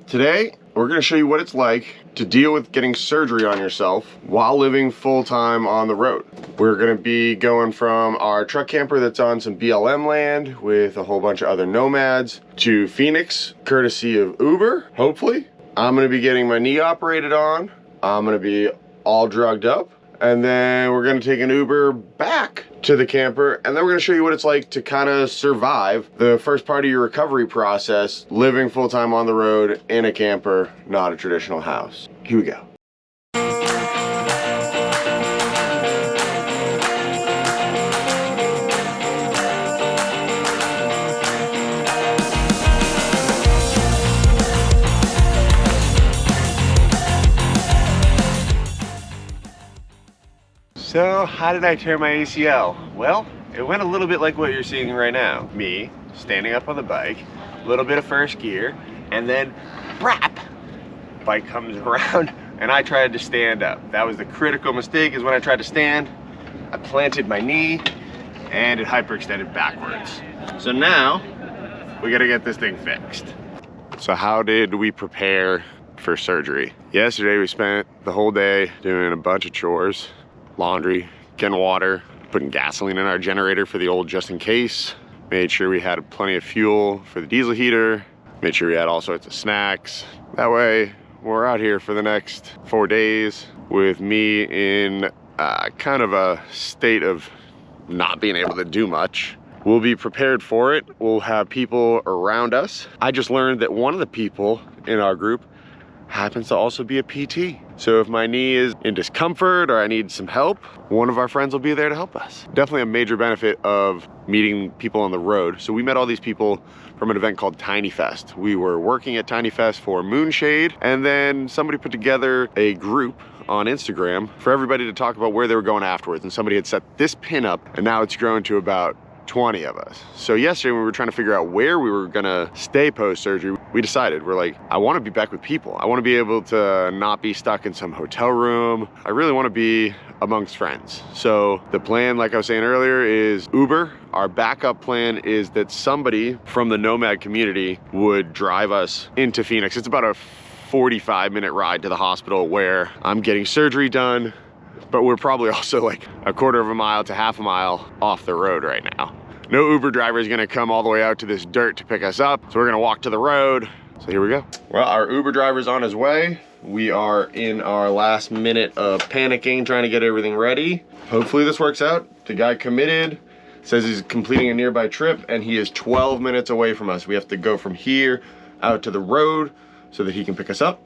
Today, we're gonna show you what it's like to deal with getting surgery on yourself while living full-time on the road. We're gonna be going from our truck camper that's on some BLM land with a whole bunch of other nomads to Phoenix, courtesy of Uber, hopefully. I'm gonna be getting my knee operated on. I'm gonna be all drugged up. And then we're gonna take an Uber back to the camper, and then we're gonna show you what it's like to kind of survive the first part of your recovery process, living full-time on the road in a camper, not a traditional house. Here we go. So, how did I tear my ACL? Well, it went a little bit like what you're seeing right now. Me, standing up on the bike, a little bit of first gear, and then, brap! Bike comes around, and I tried to stand up. That was the critical mistake, is when I tried to stand, I planted my knee, and it hyperextended backwards. So now, we gotta get this thing fixed. So how did we prepare for surgery? Yesterday, we spent the whole day doing a bunch of chores. Laundry, getting water, putting gasoline in our generator for the old just in case, made sure we had plenty of fuel for the diesel heater, made sure we had all sorts of snacks. That way, we're out here for the next 4 days with me in kind of a state of not being able to do much. We'll be prepared for it. We'll have people around us. I just learned that one of the people in our group happens to also be a PT. So if my knee is in discomfort or I need some help, one of our friends will be there to help us. Definitely a major benefit of meeting people on the road. So we met all these people from an event called Tiny Fest. We were working at Tiny Fest for Moonshade, and then somebody put together a group on Instagram for everybody to talk about where they were going afterwards. And somebody had set this pin up, and now it's grown to about 20 of us. So yesterday when we were trying to figure out where we were gonna stay post-surgery, we decided, we're like, I wanna be back with people. I wanna be able to not be stuck in some hotel room. I really wanna be amongst friends. So the plan, like I was saying earlier, is Uber. Our backup plan is that somebody from the Nomad community would drive us into Phoenix. It's about a 45-minute ride to the hospital where I'm getting surgery done, but we're probably also like a quarter of a mile to half a mile off the road right now. No Uber driver is gonna come all the way out to this dirt to pick us up, so we're gonna walk to the road. So here we go. Well, our Uber driver's on his way. We are in our last minute of panicking, trying to get everything ready. Hopefully this works out. The guy committed, says he's completing a nearby trip, and he is 12 minutes away from us. We have to go from here out to the road so that he can pick us up.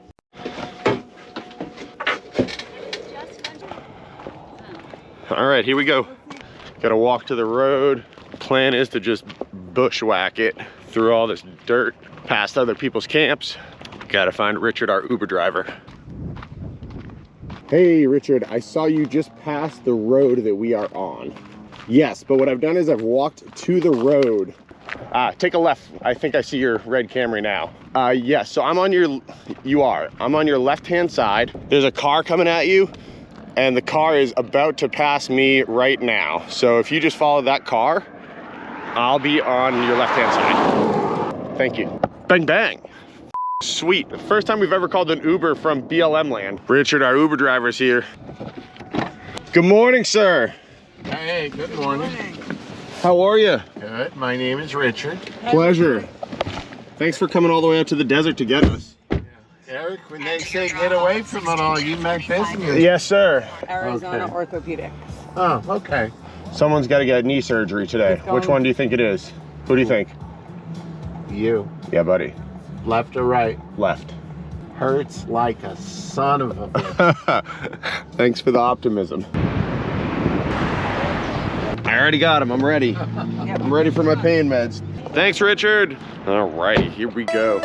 All right, here we go. Gotta walk to the road. Plan is to just bushwhack it through all this dirt, past other people's camps. Gotta find Richard, our Uber driver. Hey, Richard, I saw you just pass the road that we are on. Yes, but what I've done is I've walked to the road. Take a left. I think I see your red Camry now. Yes, so I'm on your, I'm on your left-hand side. There's a car coming at you, and the car is about to pass me right now. So if you just follow that car, I'll be on your left-hand side. Thank you. Bang, bang. Sweet. The first time we've ever called an Uber from BLM land. Richard, our Uber driver's here. Good morning, sir. Hey, good morning. How are you? Good. My name is Richard. Pleasure. Thanks for coming all the way out to the desert to get us. Eric, when they say get away from it all, you make business. Yes, sir. Arizona Orthopedics. Oh, okay. Someone's got to get knee surgery today. Which one do you think it is? Who do you think? You. Yeah, buddy. Left or right? Left. Hurts like a son of a bitch. Thanks for the optimism. I already got him. I'm ready. I'm ready for my pain meds. Thanks, Richard. All right, here we go.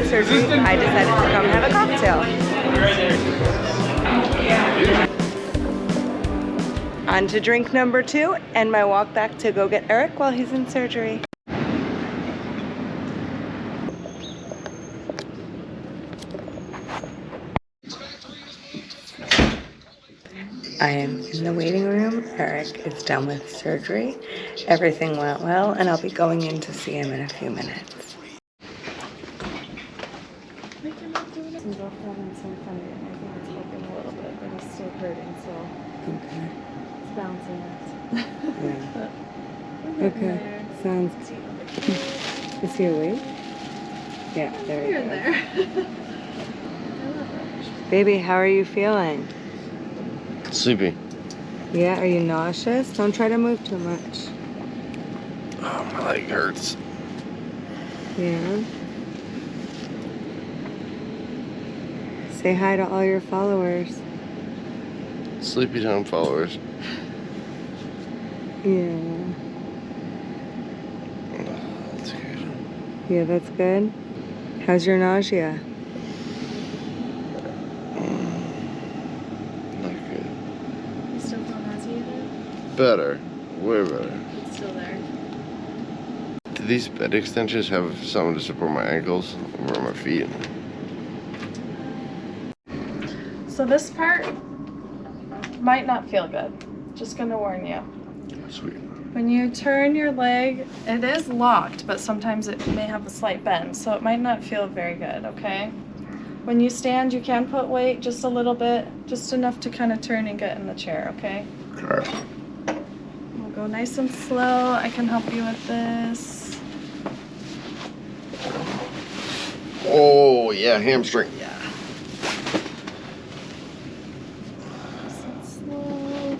Surgery, I decided to come have a cocktail. On to drink number 2 and my walk back to go get Eric while he's in surgery. I am in the waiting room. Eric is done with surgery. Everything went well, and I'll be going in to see him in a few minutes. Okay. It's bouncing. Yeah. Okay. Sounds. Is he awake? Yeah, there he is. There. Baby, how are you feeling? Sleepy. Yeah, are you nauseous? Don't try to move too much. Oh, my leg hurts. Yeah. Say hi to all your followers. Sleepy Time followers. Yeah. That's good. Yeah, that's good. How's your nausea? Not good. You still feel nauseated? Better. Way better. It's still there. Do these bed extensions have something to support my ankles or my feet? So this part might not feel good. Just gonna warn you. Sweet. When you turn your leg, it is locked, but sometimes it may have a slight bend, so it might not feel very good, okay? When you stand, you can put weight just a little bit, just enough to kind of turn and get in the chair, okay? Alright. We'll go nice and slow. I can help you with this. Oh, yeah, hamstring. Yeah. Nice and slow.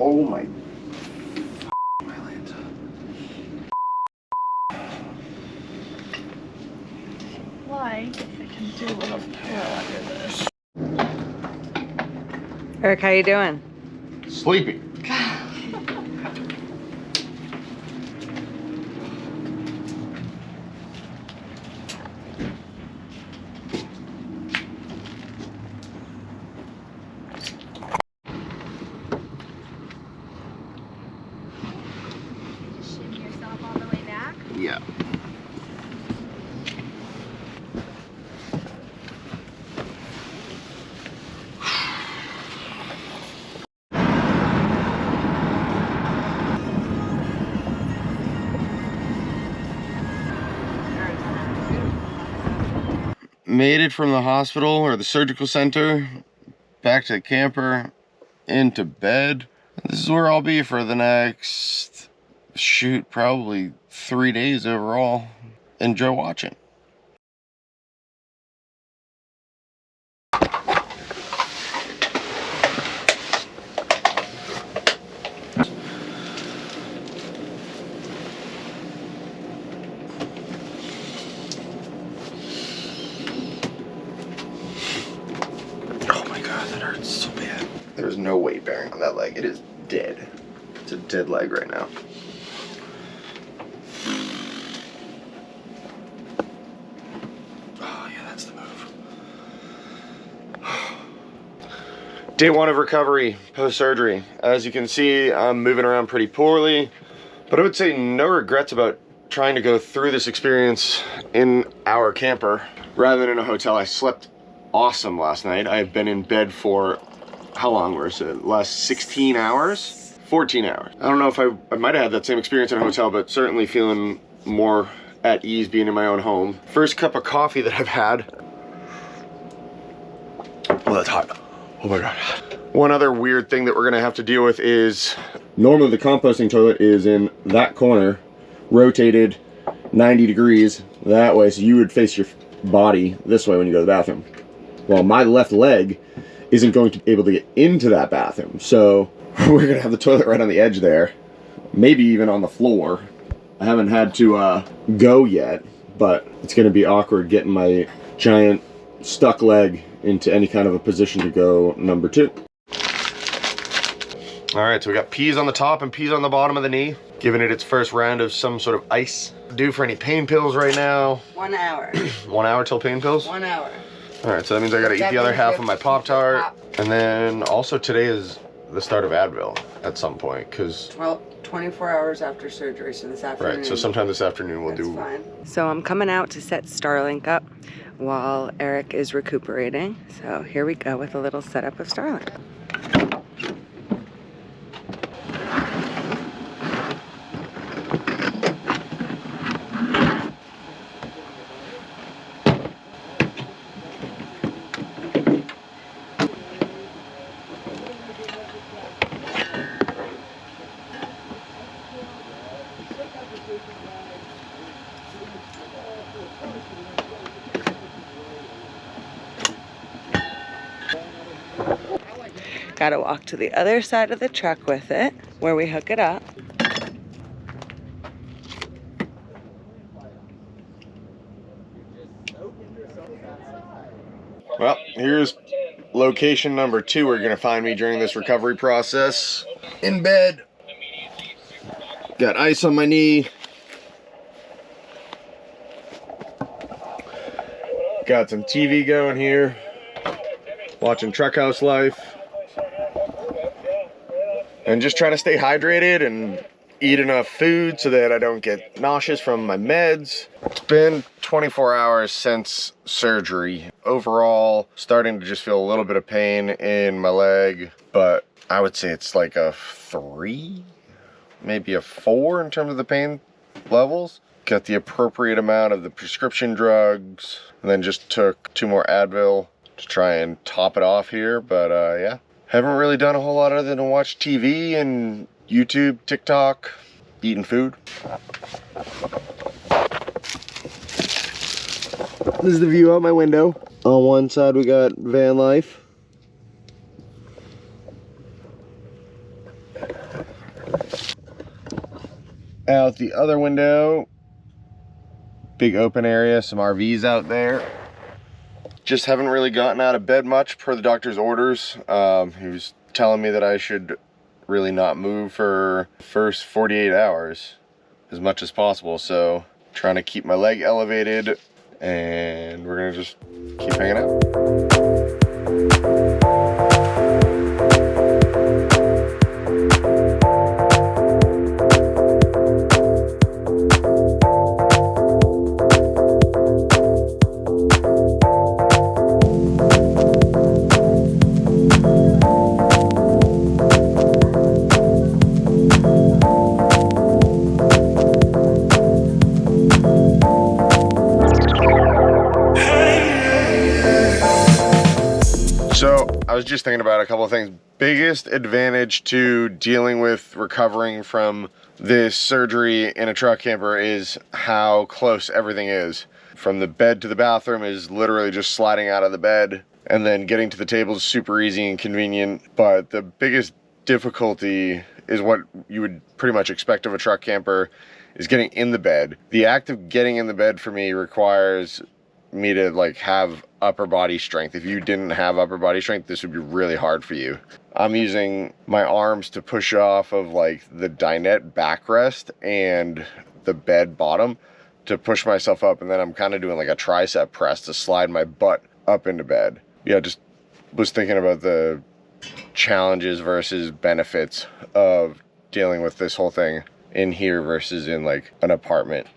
Oh my. Like, if I can do a little pillow under this. Eric, how you doing? Sleepy. Just shake yourself all the way back. Yeah. Made it from the hospital or the surgical center back to the camper into bed. This is where I'll be for the next probably 3 days overall. Enjoy watching. Oh my god, that hurts so bad. There's no weight bearing on that leg. It is dead. It's a dead leg right now. Oh yeah, that's the move. Day 1 of recovery post-surgery. As you can see, I'm moving around pretty poorly, but I would say no regrets about trying to go through this experience in our camper rather than in a hotel. I slept awesome last night. I've been in bed for how long was it? Last 16 hours? 14 hours. I don't know if I might have had that same experience in a hotel, but certainly feeling more at ease being in my own home. First cup of coffee that I've had. Oh, that's hot. Oh my god. One other weird thing that we're gonna have to deal with is normally the composting toilet is in that corner, rotated 90 degrees that way, so you would face your body this way when you go to the bathroom. Well, my left leg isn't going to be able to get into that bathroom, so we're gonna have the toilet right on the edge there, maybe even on the floor. I haven't had to go yet, but it's gonna be awkward getting my giant stuck leg into any kind of a position to go number 2. All right, so we got peas on the top and peas on the bottom of the knee, giving it its first round of some sort of ice. Due for any pain pills right now. 1 hour. 1 hour till pain pills? 1 hour. All right, so that means I gotta eat the other half of my Pop-Tart, And then also today is the start of Advil at some point, because 24 hours after surgery, so this afternoon. right, so sometime this afternoon we'll do. Fine. So I'm coming out to set Starlink up while Eric is recuperating. So here we go with a little setup of Starlink. Gotta walk to the other side of the truck with it, where we hook it up. Well, here's location number 2 where you're gonna find me during this recovery process. In bed. Got ice on my knee. Got some TV going here. Watching Truck House Life. And just trying to stay hydrated and eat enough food so that I don't get nauseous from my meds. It's been 24 hours since surgery. Overall, starting to just feel a little bit of pain in my leg, but I would say it's like a 3, maybe a 4 in terms of the pain levels. Got the appropriate amount of the prescription drugs, and then just took 2 more Advil to try and top it off here, but yeah. Haven't really done a whole lot other than watch TV and YouTube, TikTok, eating food. This is the view out my window. On one side we got van life. Out the other window, big open area, some RVs out there. Just haven't really gotten out of bed much per the doctor's orders. He was telling me that I should really not move for the first 48 hours as much as possible. So trying to keep my leg elevated, and we're gonna just keep hanging out. So I was just thinking about a couple of things. Biggest advantage to dealing with recovering from this surgery in a truck camper is how close everything is. From the bed to the bathroom is literally just sliding out of the bed, and then getting to the table is super easy and convenient. But the biggest difficulty is what you would pretty much expect of a truck camper, is getting in the bed. The act of getting in the bed for me requires me to like have upper body strength. If you didn't have upper body strength, this would be really hard for you. I'm using my arms to push off of like the dinette backrest and the bed bottom to push myself up, and then I'm kind of doing like a tricep press to slide my butt up into bed. Yeah, just was thinking about the challenges versus benefits of dealing with this whole thing in here versus in like an apartment.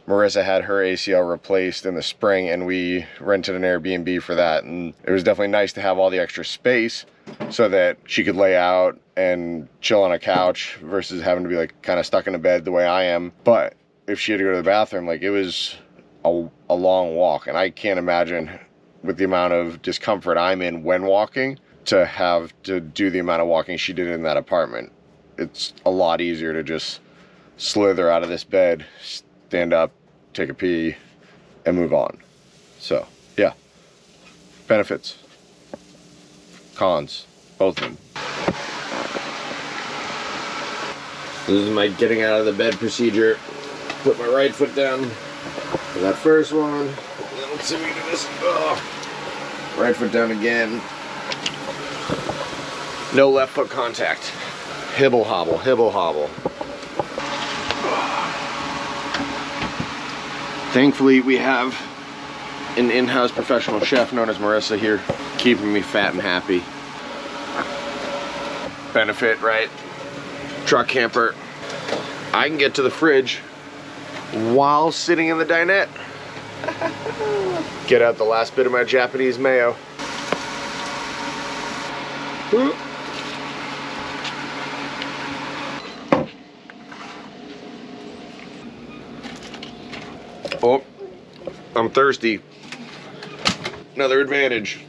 Marissa had her ACL replaced in the spring, and we rented an Airbnb for that, and it was definitely nice to have all the extra space so that she could lay out and chill on a couch versus having to be like kind of stuck in a bed the way I am. But if she had to go to the bathroom, like it was a long walk, and I can't imagine with the amount of discomfort I'm in when walking to have to do the amount of walking she did in that apartment. It's a lot easier to just slither out of this bed, stand up, take a pee, and move on. So yeah, benefits, cons, both of them. This is my getting out of the bed procedure. Put my right foot down for that first one. Then let's see if we can do this. Right foot down again. No left foot contact. Hibble hobble, hibble hobble. Thankfully, we have an in-house professional chef known as Marissa here, keeping me fat and happy. benefit, right? Truck camper. I can get to the fridge while sitting in the dinette. Get out the last bit of my Japanese mayo. Oh, I'm thirsty. Another advantage.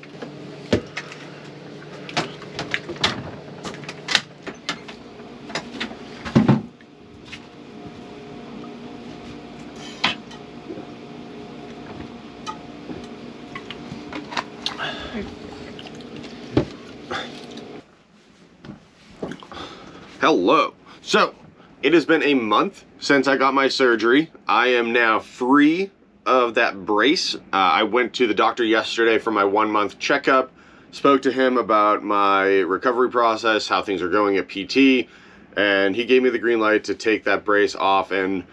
Hello. So, it has been a month since I got my surgery. I am now free of that brace. I went to the doctor yesterday for my 1-month checkup, spoke to him about my recovery process, how things are going at PT, and he gave me the green light to take that brace off. And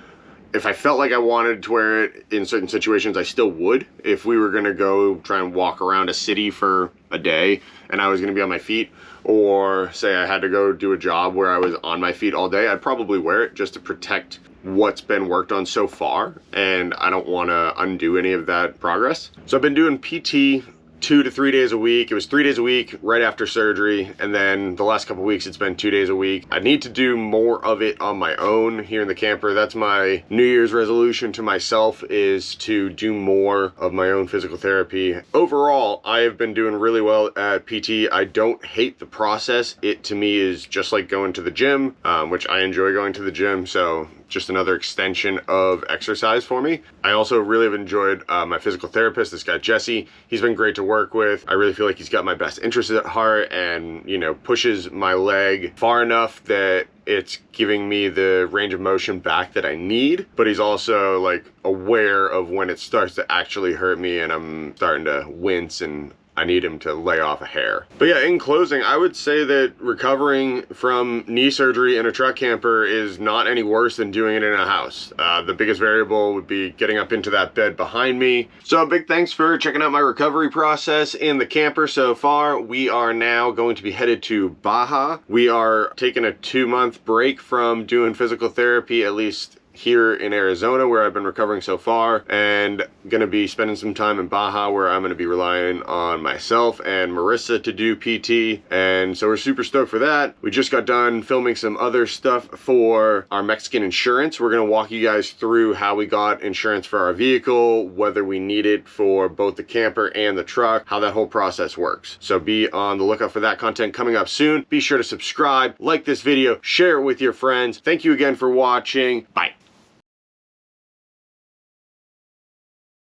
if I felt like I wanted to wear it in certain situations, I still would. If we were gonna go try and walk around a city for a day and I was gonna be on my feet, or say I had to go do a job where I was on my feet all day, I'd probably wear it just to protect what's been worked on so far, and I don't want to undo any of that progress. So I've been doing PT 2 to 3 days a week. It was 3 days a week right after surgery, and then the last couple weeks it's been 2 days a week. I need to do more of it on my own here in the camper. That's my New Year's resolution to myself, is to do more of my own physical therapy. Overall, I have been doing really well at PT. I don't hate the process. It to me is just like going to the gym, which I enjoy going to the gym, so just another extension of exercise for me. I also really have enjoyed my physical therapist, this guy Jesse. He's been great to work with. I really feel like he's got my best interests at heart, and you know, pushes my leg far enough that it's giving me the range of motion back that I need, but he's also like aware of when it starts to actually hurt me and I'm starting to wince and I need him to lay off a hair. But yeah, in closing, I would say that recovering from knee surgery in a truck camper is not any worse than doing it in a house. The biggest variable would be getting up into that bed behind me. So a big thanks for checking out my recovery process in the camper so far. We are now going to be headed to Baja. We are taking a 2-month break from doing physical therapy, at least here in Arizona where I've been recovering so far, and gonna be spending some time in Baja where I'm gonna be relying on myself and Marissa to do PT, and so we're super stoked for that. We just got done filming some other stuff for our Mexican insurance. We're gonna walk you guys through how we got insurance for our vehicle, whether we need it for both the camper and the truck, how that whole process works. So be on the lookout for that content coming up soon. Be sure to subscribe, like this video, share it with your friends. Thank you again for watching. Bye.